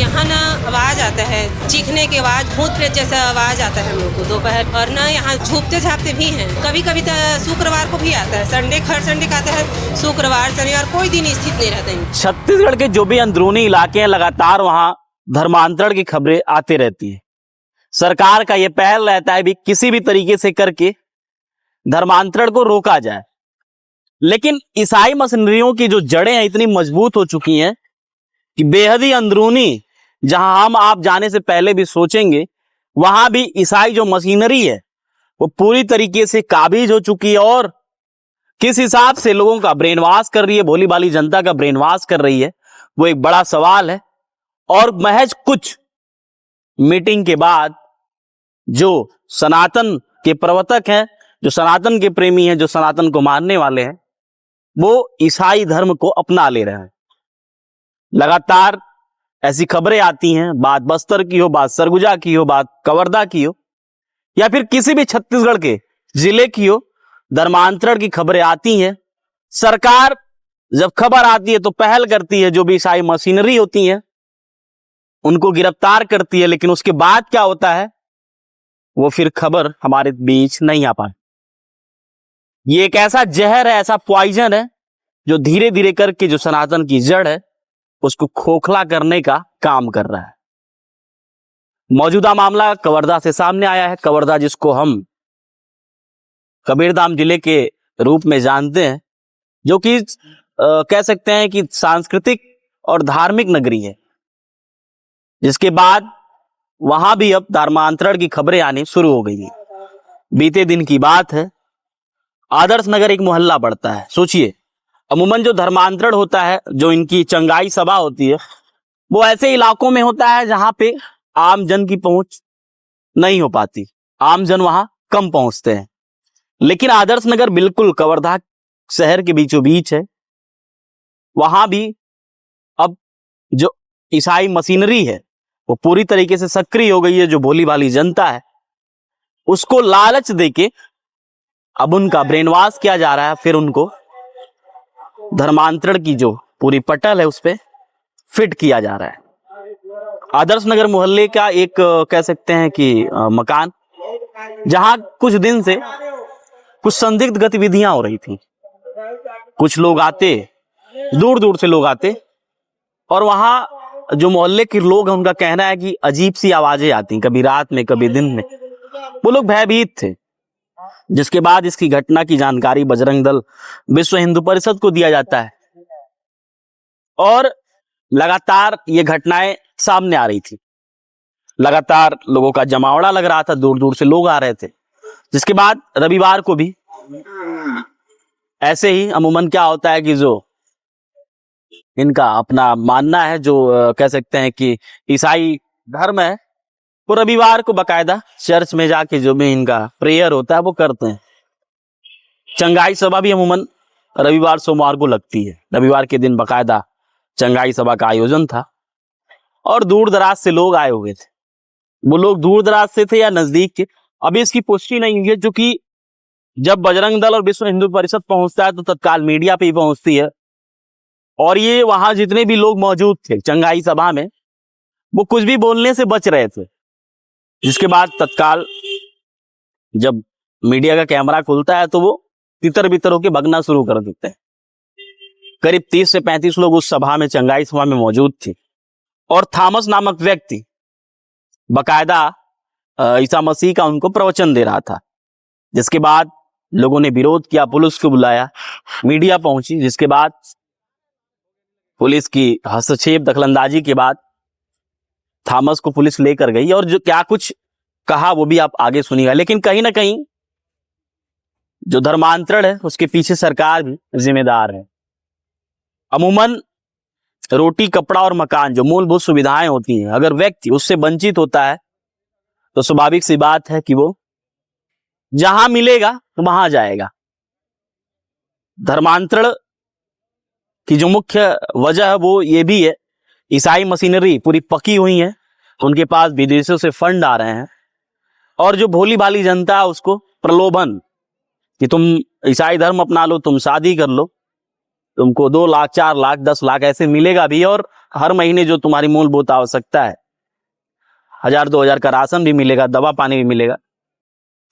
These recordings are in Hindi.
यहाँ ना आवाज आता है, चीखने की आवाज, भूत प्रेत जैसा आवाज आता है हम लोग को दोपहर। और ना यहाँ झूपते झापते भी हैं, कभी कभी तो शुक्रवार को भी आता है, संडे हर संडे का आता है, शुक्रवार शनिवार कोई दिन स्थित नहीं रहता है। छत्तीसगढ़ के जो भी अंदरूनी इलाके हैं, लगातार वहां धर्मांतरण की खबरें आती रहती है। सरकार का यह पहल रहता है भी किसी भी तरीके से करके धर्मांतरण को रोका जाए। लेकिन ईसाई मशीनरियों की जो जड़ें हैं इतनी मजबूत हो चुकी हैं कि बेहद ही अंदरूनी, जहां हम आप जाने से पहले भी सोचेंगे, वहां भी ईसाई जो मशीनरी है वो पूरी तरीके से काबिज हो चुकी है और किस हिसाब से लोगों का ब्रेन वॉश कर रही है, भोली भाली जनता का ब्रेन वॉश कर रही है, वो एक बड़ा सवाल है। और महज कुछ मीटिंग के बाद जो सनातन के प्रवर्तक हैं, जो सनातन के प्रेमी हैं, जो सनातन को मानने वाले हैं, वो ईसाई धर्म को अपना ले रहे हैं। लगातार ऐसी खबरें आती हैं, बात बस्तर की हो, बात सरगुजा की हो, बात कवर्धा की हो, या फिर किसी भी छत्तीसगढ़ के जिले की हो, धर्मांतरण की खबरें आती हैं। सरकार जब खबर आती है तो पहल करती है, जो भी ईसाई मशीनरी होती है उनको गिरफ्तार करती है। लेकिन उसके बाद क्या होता है, वो फिर खबर हमारे बीच नहीं आ पाती। ये एक ऐसा जहर है, ऐसा पॉइजन है, जो धीरे धीरे करके जो सनातन की जड़ है उसको खोखला करने का काम कर रहा है। मौजूदा मामला कवर्धा से सामने आया है। कवर्धा जिसको हम कबीरधाम जिले के रूप में जानते हैं, जो कि कह सकते हैं कि सांस्कृतिक और धार्मिक नगरी है, जिसके बाद वहां भी अब धर्मांतरण की खबरें आनी शुरू हो गई हैं। बीते दिन की बात है, आदर्श नगर एक मोहल्ला पड़ता है। सोचिए, अमूमन जो धर्मांतरण होता है, जो इनकी चंगाई सभा होती है, वो ऐसे इलाकों में होता है जहां पे आम जन की पहुंच नहीं हो पाती, आम जन वहां कम पहुंचते हैं। लेकिन आदर्श नगर बिल्कुल कवर्धा शहर के बीचों बीच है। वहां भी अब जो ईसाई मशीनरी है वो पूरी तरीके से सक्रिय हो गई है। जो भोली भाली जनता है उसको लालच देके अब उनका ब्रेन वॉश किया जा रहा है, फिर उनको धर्मांतरण की जो पूरी पटल है उस पे फिट किया जा रहा है। आदर्श नगर मोहल्ले का एक कह सकते हैं कि मकान, जहां कुछ दिन से कुछ संदिग्ध गतिविधियां हो रही थी। कुछ लोग आते, दूर दूर से लोग आते, और वहां जो मोहल्ले के लोग हैं उनका कहना है कि अजीब सी आवाजें आती, कभी रात में कभी दिन में। वो लोग भयभीत थे। जिसके बाद इसकी घटना की जानकारी बजरंग दल विश्व हिंदू परिषद को दिया जाता है और लगातार ये घटनाएं सामने आ रही थी। लगातार लोगों का जमावड़ा लग रहा था, दूर दूर से लोग आ रहे थे। जिसके बाद रविवार को भी ऐसे ही अमूमन क्या होता है कि जो इनका अपना मानना है, जो कह सकते हैं कि ईसाई धर्म है, वो रविवार को बकायदा चर्च में जाके जो भी इनका प्रेयर होता है वो करते हैं। चंगाई सभा भी अमूमन रविवार सोमवार को लगती है। रविवार के दिन बकायदा चंगाई सभा का आयोजन था और दूर दराज से लोग आए हुए थे। वो लोग दूर दराज से थे या नजदीक के, अभी इसकी पुष्टि नहीं हुई है, क्योंकि जब बजरंग दल और विश्व हिंदू परिषद पहुंचता है तो तत्काल मीडिया पे ही पहुंचती है। और ये वहां जितने भी लोग मौजूद थे चंगाई सभा में, वो कुछ भी बोलने से बच रहे थे। जिसके बाद तत्काल जब मीडिया का कैमरा खुलता है तो वो तितर बितर होकर भगना शुरू कर देते हैं। करीब 30 से 35 लोग उस सभा में, चंगाई सभा में मौजूद थे और थॉमस नामक व्यक्ति बकायदा ईसा मसीह का उनको प्रवचन दे रहा था। जिसके बाद लोगों ने विरोध किया, पुलिस को बुलाया, मीडिया पहुंची। जिसके बाद पुलिस की हस्तक्षेप, दखलंदाजी के बाद थॉमस को पुलिस लेकर गई और जो क्या कुछ कहा वो भी आप आगे सुनिएगा। लेकिन कहीं ना कहीं जो धर्मांतरण है उसके पीछे सरकार भी जिम्मेदार है। अमूमन रोटी, कपड़ा और मकान, जो मूलभूत सुविधाएं होती हैं, अगर व्यक्ति उससे वंचित होता है तो स्वाभाविक सी बात है कि वो जहां मिलेगा तो वहां जाएगा। धर्मांतरण की जो मुख्य वजह है वो ये भी है, ईसाई मशीनरी पूरी पकी हुई है, उनके पास विदेशों से फंड आ रहे हैं और जो भोली भाली जनता है उसको प्रलोभन कि तुम ईसाई धर्म अपना लो, तुम शादी कर लो, तुमको 2 लाख, 4 लाख, 10 लाख ऐसे मिलेगा भी और हर महीने जो तुम्हारी मूलभूत आवश्यकता है, 1000-2000 का राशन भी मिलेगा, दवा पानी भी मिलेगा।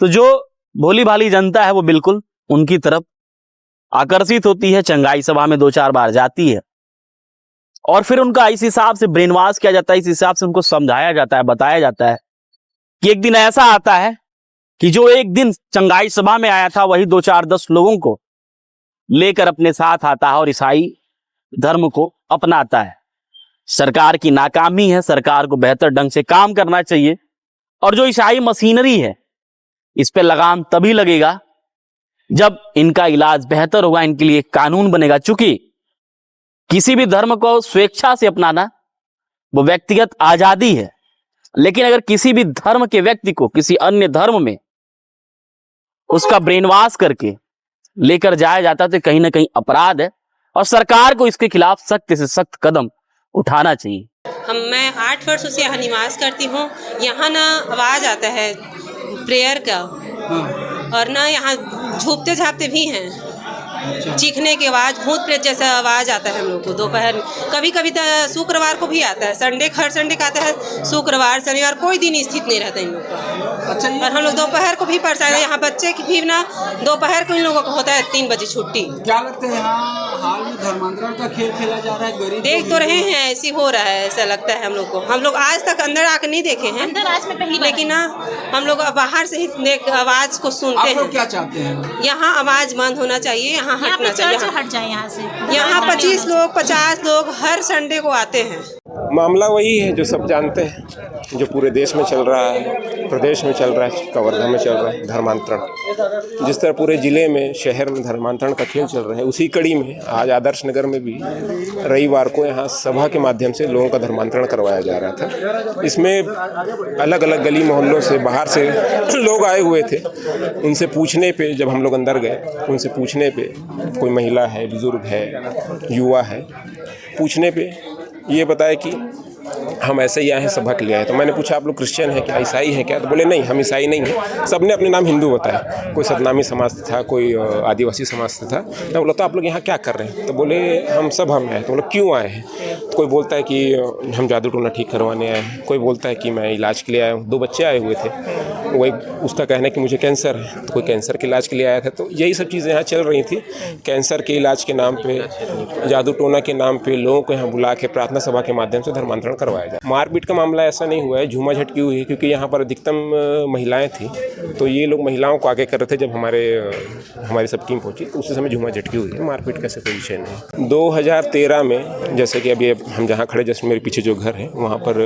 तो जो भोली भाली जनता है वो बिल्कुल उनकी तरफ आकर्षित होती है, चंगाई सभा में 2-4 बार जाती है और फिर उनका इस हिसाब से ब्रेन वॉश किया जाता है, इस हिसाब से उनको समझाया जाता है, बताया जाता है कि एक दिन ऐसा आता है कि जो एक दिन चंगाई सभा में आया था वही 2-4-10 लोगों को लेकर अपने साथ आता है और ईसाई धर्म को अपनाता है। सरकार की नाकामी है, सरकार को बेहतर ढंग से काम करना चाहिए और जो ईसाई मशीनरी है इस पे लगाम तभी लगेगा जब इनका इलाज बेहतर होगा, इनके लिए कानून बनेगा। चूंकि किसी भी धर्म को स्वेच्छा से अपनाना वो व्यक्तिगत आजादी है, लेकिन अगर किसी भी धर्म के व्यक्ति को किसी अन्य धर्म में उसका ब्रेन वॉश करके लेकर जाया जाता है तो कहीं ना कहीं अपराध है और सरकार को इसके खिलाफ सख्त से सख्त कदम उठाना चाहिए। मैं 8 वर्षों से यहाँ निवास करती हूँ। यहाँ ना आवाज़ आता है प्रेयर का और ना यहाँ झूपते झापते भी हैं। चीखने की आवाज़, भूत प्रेत जैसा आवाज़ आता है हम लोग को दोपहर, कभी कभी तो शुक्रवार को भी आता है, हर संडे का आता है, शुक्रवार शनिवार कोई दिन स्थित नहीं रहता इन लोग का। अच्छा, और हम लोग दोपहर को भी परेशान है। यहाँ बच्चे की भी ना दोपहर को इन लोगों को होता है 3 बजे छुट्टी। क्या लगता है यहाँ हाल में धर्मांतरण का खेल खेला जा रहा है? गरीब देख तो रहे हैं, ऐसी हो रहा है, ऐसा लगता है हम लोग को। हम लोग आज तक अंदर आकर नहीं देखे हैं, लेकिन ना हम लोग बाहर से ही आवाज़ को सुनते हैं। क्या चाहते हैं? यहाँ आवाज़ बंद होना चाहिए, यहाँ हटना चाहिए। हट जाए यहाँ से। यहाँ 25 लोग 50 लोग हर संडे को आते हैं। मामला वही है जो सब जानते हैं, जो पूरे देश में चल रहा है, प्रदेश में चल रहा है, कवर्धा में चल रहा है, धर्मांतरण। जिस तरह पूरे ज़िले में, शहर में धर्मांतरण का खेल चल रहा है, उसी कड़ी में आज आदर्श नगर में भी रविवार को यहाँ सभा के माध्यम से लोगों का धर्मांतरण करवाया जा रहा था। इसमें अलग अलग गली मोहल्लों से, बाहर से लोग आए हुए थे। उनसे पूछने पे, जब हम लोग अंदर गए, उनसे पूछने पे, कोई महिला है, बुजुर्ग है, युवा है, पूछने पे ये बताया कि हम ऐसे ही आए हैं, सभा के लिए आए। तो मैंने पूछा आप लोग क्रिश्चियन हैं क्या, ईसाई हैं क्या? तो बोले नहीं, हम ईसाई नहीं हैं। सबने अपने नाम हिंदू बताया। कोई सतनामी समाज से था, कोई आदिवासी समाज से था। मैं बोला तो आप लोग यहाँ क्या कर रहे हैं? तो बोले हम सभा में आए। तो बोला क्यों आए हैं? तो कोई बोलता है कि हम जादू टोना ठीक करवाने आए हैं, कोई बोलता है कि मैं इलाज के लिए आया हूँ। 2 बच्चे आए हुए थे, वही उसका कहना है कि मुझे कैंसर है, तो कोई कैंसर के इलाज के लिए आया था। तो यही सब चीज़ें यहाँ चल रही थी। कैंसर के इलाज के नाम पे, जादू टोना के नाम पे लोगों को यहाँ बुला के प्रार्थना सभा के माध्यम से धर्मांतरण करवाया जाए। मारपीट का मामला ऐसा नहीं हुआ है, झूमा झटकी हुई है, क्योंकि यहाँ पर अधिकतम महिलाएं थी। तो ये लोग महिलाओं को आगे कर रहे थे। जब हमारी सब टीम पहुंची तो उसी समय झूमा झटकी हुई है, मारपीट का कोई विषय नहीं। 2013 में, जैसे कि अभी हम जहाँ खड़े, जैसे मेरे पीछे जो घर है वहाँ पर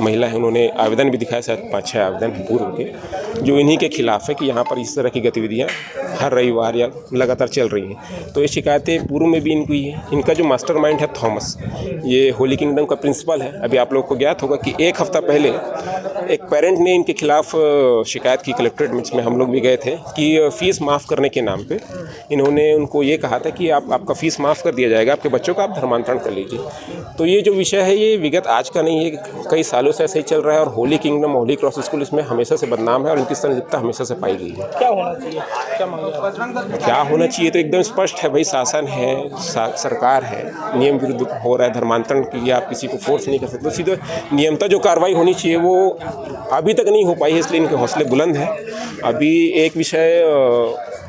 महिला है, उन्होंने आवेदन भी दिखाया, शायद 5-6 आवेदन पूर्व के, जो इन्हीं के खिलाफ है कि यहाँ पर इस तरह की गतिविधियाँ हर रविवार या लगातार चल रही हैं। तो ये शिकायतें पूर्व में भी इनको है। इनका जो मास्टरमाइंड है थॉमस, ये होली किंगडम का प्रिंसिपल है। अभी आप लोग को ज्ञात होगा कि 1 हफ्ता पहले एक पेरेंट ने इनके खिलाफ शिकायत की कलेक्ट्रेट में हम लोग भी गए थे कि फ़ीस माफ़ करने के नाम पे इन्होंने उनको ये कहा था कि आपका फ़ीस माफ़ कर दिया जाएगा, आपके बच्चों का आप धर्मांतरण कर लीजिए। तो ये जो विषय है ये विगत आज का नहीं है, कई सालों से ऐसे ही चल रहा है। और Holi kingdom, Holi cross school इसमें हमेशा से बदनाम है और इनकी संलिप्तता हमेशा से पाई गई है। क्या होना चाहिए? क्या होना चाहिए तो एकदम स्पष्ट है भाई, शासन है, सरकार है, नियम विरुद्ध हो रहा है धर्मांतरण के लिए, आप किसी को फोर्स नहीं कर सकते। तो सीधे नियमता जो कार्रवाई होनी चाहिए वो अभी तक नहीं हो पाई है, इसलिए इनके हौसले बुलंद हैं। अभी एक विषय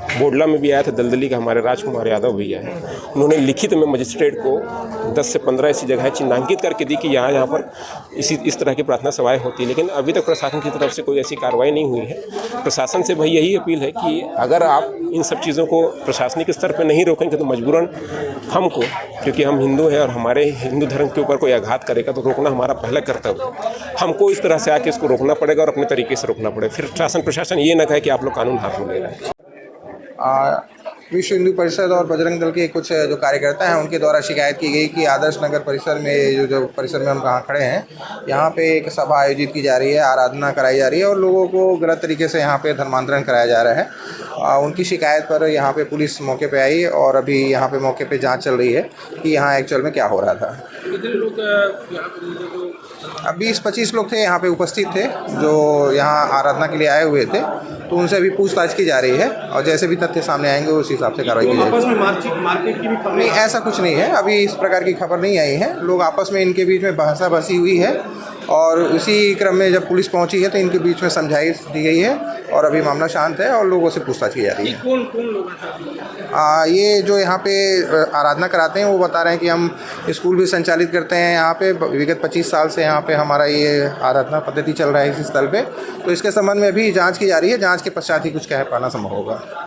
बोडला में भी आया था, दलदली का, हमारे राजकुमार यादव भैया है, उन्होंने लिखित में मजिस्ट्रेट को 10 से 15 ऐसी जगह चिन्हांकित करके दी कि यहाँ पर इस तरह की प्रार्थना सभाएं होती है। लेकिन अभी तक प्रशासन की तरफ से कोई ऐसी कार्रवाई नहीं हुई है। प्रशासन से भाई यही अपील है कि अगर आप इन सब चीज़ों को प्रशासनिक स्तर पर नहीं रोकेंगे तो मजबूरन हमको, क्योंकि हम हिंदू हैं और हमारे हिंदू धर्म के ऊपर कोई आघात करेगा तो रोकना हमारा पहला कर्तव्य है। हमको इस तरह से आके इसको रोकना पड़ेगा और अपने तरीके से रोकना पड़ेगा। फिर शासन प्रशासन ये ना कहे कि आप लोग कानून हाथ में ले रहे हैं। विश्व हिंदू परिषद और बजरंग दल के कुछ जो कार्यकर्ता हैं उनके द्वारा शिकायत की गई कि आदर्श नगर परिसर में, जो परिसर में हम कहाँ खड़े हैं, यहाँ पे एक सभा आयोजित की जा रही है, आराधना कराई जा रही है और लोगों को गलत तरीके से यहाँ पे धर्मांतरण कराया जा रहा है। उनकी शिकायत पर यहाँ पे पुलिस मौके पे आई और अभी यहाँ पे मौके पे जांच चल रही है कि यहाँ एक्चुअल में क्या हो रहा था। कितने लोग अब 20-25 लोग थे यहाँ पे उपस्थित थे, जो यहाँ आराधना के लिए आए हुए थे। तो उनसे अभी पूछताछ की जा रही है और जैसे भी तथ्य सामने आएंगे उस हिसाब से कार्रवाई की जाएगी। आपस में मारपीट की भी खबर नहीं, ऐसा कुछ नहीं है, अभी इस प्रकार की खबर नहीं आई है। लोग आपस में इनके बीच में बहसाबहसी हुई है और उसी क्रम में जब पुलिस पहुंची है तो इनके बीच में समझाइश दी गई है और अभी मामला शांत है और लोगों से पूछताछ की जा रही है। कौन लोग हैं? ये जो यहाँ पे आराधना कराते हैं वो बता रहे हैं कि हम स्कूल भी संचालित करते हैं यहाँ पे, विगत 25 साल से यहाँ पे हमारा ये आराधना पद्धति चल रहा है इस स्थल पे। तो इसके संबंध में भी जांच की जा रही है, जांच के पश्चात ही कुछ कह पाना संभव होगा।